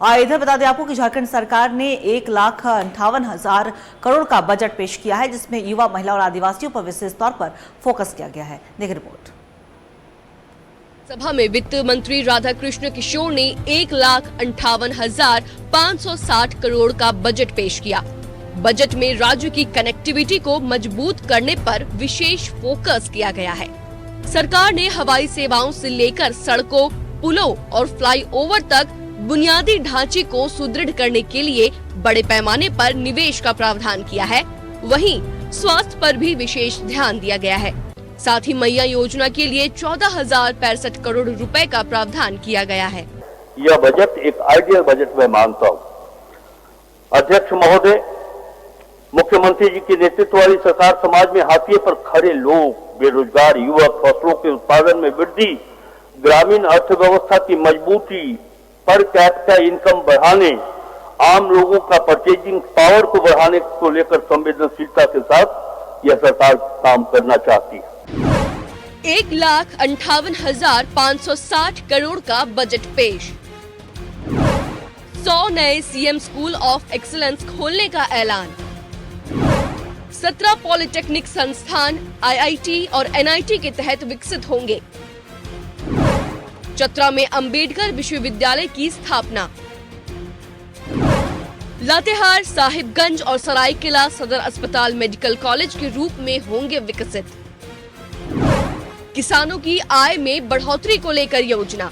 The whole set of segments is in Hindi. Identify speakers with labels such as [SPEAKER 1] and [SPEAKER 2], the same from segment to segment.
[SPEAKER 1] इधर बता दें आपको कि झारखंड सरकार ने 1,58,000 करोड़ का बजट पेश किया है, जिसमें युवा, महिला और आदिवासियों पर विशेष तौर पर फोकस किया गया है। देखिए रिपोर्ट।
[SPEAKER 2] सभा में वित्त मंत्री राधाकृष्ण किशोर ने 1,58,560 करोड़ का बजट पेश किया। बजट में राज्य की कनेक्टिविटी को मजबूत करने पर विशेष फोकस किया गया है। सरकार ने हवाई सेवाओं से लेकर सड़कों, पुलों और फ्लाईओवर तक बुनियादी ढांचे को सुदृढ़ करने के लिए बड़े पैमाने पर निवेश का प्रावधान किया है। वहीं स्वास्थ्य पर भी विशेष ध्यान दिया गया है। साथ ही मैया योजना के लिए 14,065 करोड़ रुपए का प्रावधान किया गया है।
[SPEAKER 3] यह बजट एक आइडियल बजट में मानता हूँ। अध्यक्ष महोदय, मुख्यमंत्री जी के नेतृत्व वाली सरकार समाज में हाथिए पर खड़े लोग, बेरोजगार युवक, फसलों के उत्पादन में वृद्धि, ग्रामीण अर्थव्यवस्था की मजबूती, पर कैपिटा इनकम बढ़ाने, आम लोगों का परचेजिंग पावर को बढ़ाने को लेकर संवेदनशीलता के साथ यह सरकार काम करना चाहती है।
[SPEAKER 2] 1,58,560 करोड़ का बजट पेश। 100 नए सीएम स्कूल ऑफ एक्सीलेंस खोलने का ऐलान। 17 पॉलिटेक्निक संस्थान आईआईटी और एनआईटी के तहत विकसित होंगे। चतरा में अंबेडकर विश्वविद्यालय की स्थापना। लातेहार, साहिबगंज और सरायकेला सदर अस्पताल मेडिकल कॉलेज के रूप में होंगे विकसित। किसानों की आय में बढ़ोतरी को लेकर योजना।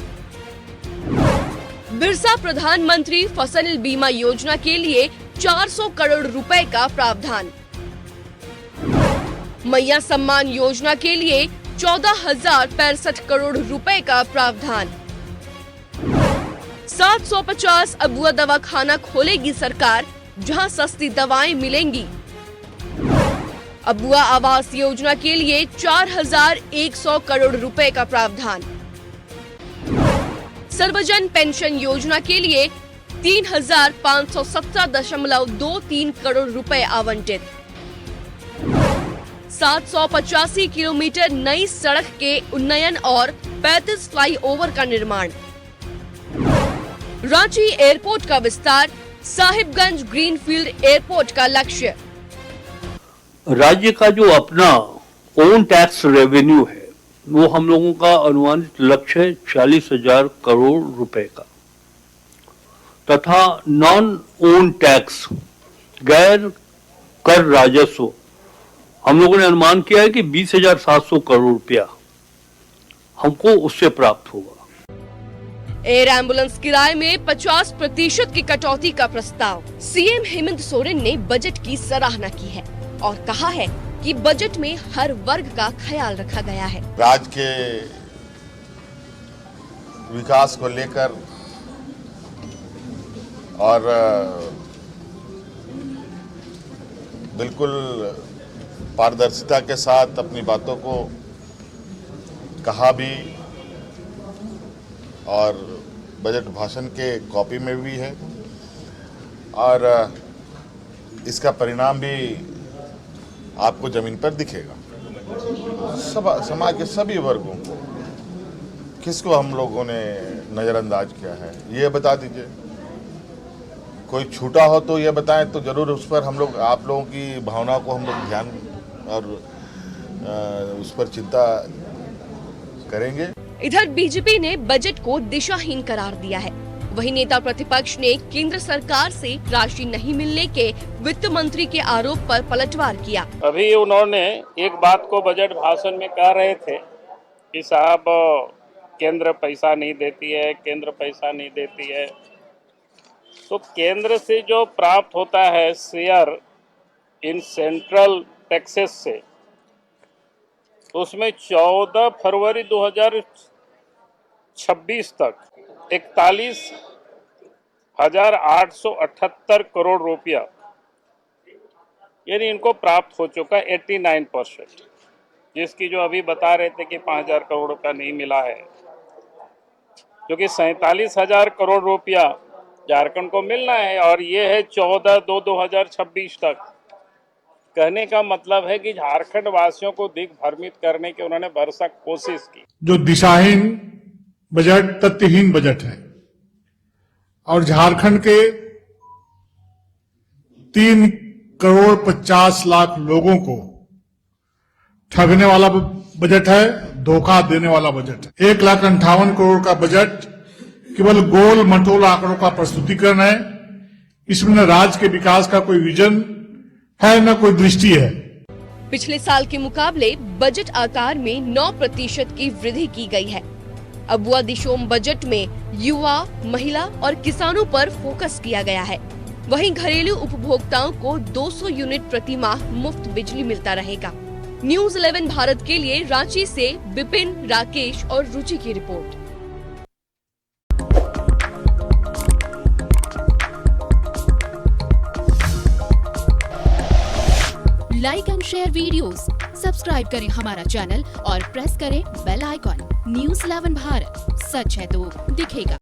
[SPEAKER 2] बिरसा प्रधानमंत्री फसल बीमा योजना के लिए 400 करोड़ रुपए का प्रावधान। मैया सम्मान योजना के लिए 14,065 करोड़ रुपए का प्रावधान। 750 अबुआ दवाखाना खोलेगी सरकार, जहां सस्ती दवाएं मिलेंगी। अबुआ आवास योजना के लिए 4,100 करोड़ रुपए का प्रावधान। सर्वजन पेंशन योजना के लिए 3,517.23 करोड़ रुपए आवंटित। 785 किलोमीटर नई सड़क के उन्नयन और 35 फ्लाईओवर का निर्माण। रांची एयरपोर्ट का विस्तार, साहिबगंज ग्रीनफील्ड एयरपोर्ट का लक्ष्य।
[SPEAKER 4] राज्य का जो अपना ओन टैक्स रेवेन्यू है, वो हम लोगों का अनुमानित लक्ष्य है 40,000 करोड़ रुपए का, तथा नॉन ओन टैक्स, गैर कर राजस्व, हम लोगों ने अनुमान किया है कि 20,700 करोड़ रुपया हमको उससे प्राप्त होगा।
[SPEAKER 2] एयर एम्बुलेंस किराए में 50% की कटौती का प्रस्ताव। सीएम हेमंत सोरेन ने बजट की सराहना की है और कहा है कि बजट में हर वर्ग का ख्याल रखा गया है।
[SPEAKER 5] राज्य के विकास को लेकर और बिल्कुल पारदर्शिता के साथ अपनी बातों को कहा भी, और बजट भाषण के कॉपी में भी है, और इसका परिणाम भी आपको जमीन पर दिखेगा। समाज के सभी वर्गों को, किसको हम लोगों ने नज़रअंदाज किया है ये बता दीजिए। कोई छूटा हो तो ये बताएं, तो जरूर उस पर हम लोग, आप लोगों की भावना को हम लोग ध्यान और उस पर चिंता करेंगे।
[SPEAKER 2] इधर बीजेपी ने बजट को दिशाहीन करार दिया है। वहीं नेता प्रतिपक्ष ने केंद्र सरकार से राशि नहीं मिलने के वित्त मंत्री के आरोप पर पलटवार किया।
[SPEAKER 6] अभी उन्होंने एक बात को बजट भाषण में कह रहे थे कि साहब केंद्र पैसा नहीं देती है, केंद्र पैसा नहीं देती है। तो केंद्र से जो प्राप्त होता है शेयर इन सेंट्रल टैक्सेस से, उसमें 14 फरवरी 2026 तक 41,878 करोड़ रुपया यानी इनको प्राप्त हो चुका 89%, जिसकी जो अभी बता रहे थे कि 5,000 करोड़ रुपया नहीं मिला है, जो कि 47,000 करोड़ रुपया झारखंड को मिलना है, और ये है 14/2/2026 तक। कहने का मतलब है कि झारखंड वासियों को दिग्भ्रमित करने की उन्होंने भरसक कोशिश की।
[SPEAKER 7] जो दिशाहीन बजट, तथ्यहीन बजट है, और झारखंड के 3,50,00,000 लोगों को ठगने वाला बजट है, धोखा देने वाला बजट है। 1,58,00,000 करोड़ का बजट केवल गोल मटोल आंकड़ों का प्रस्तुतिकरण है। इसमें न राज्य के विकास का कोई विजन है न कोई दृष्टि है।
[SPEAKER 2] पिछले साल के मुकाबले बजट आकार में 9% की वृद्धि की गई है। अबुआ दिशोम बजट में युवा, महिला और किसानों पर फोकस किया गया है। वहीं घरेलू उपभोक्ताओं को 200 यूनिट प्रति माह मुफ्त बिजली मिलता रहेगा। न्यूज़ 11 भारत के लिए रांची से विपिन, राकेश और रुचि की report.
[SPEAKER 8] Like and share videos, subscribe करें हमारा चैनल और प्रेस करें बेल आइकॉन। न्यूज़ 11 भारत, सच है तो दिखेगा।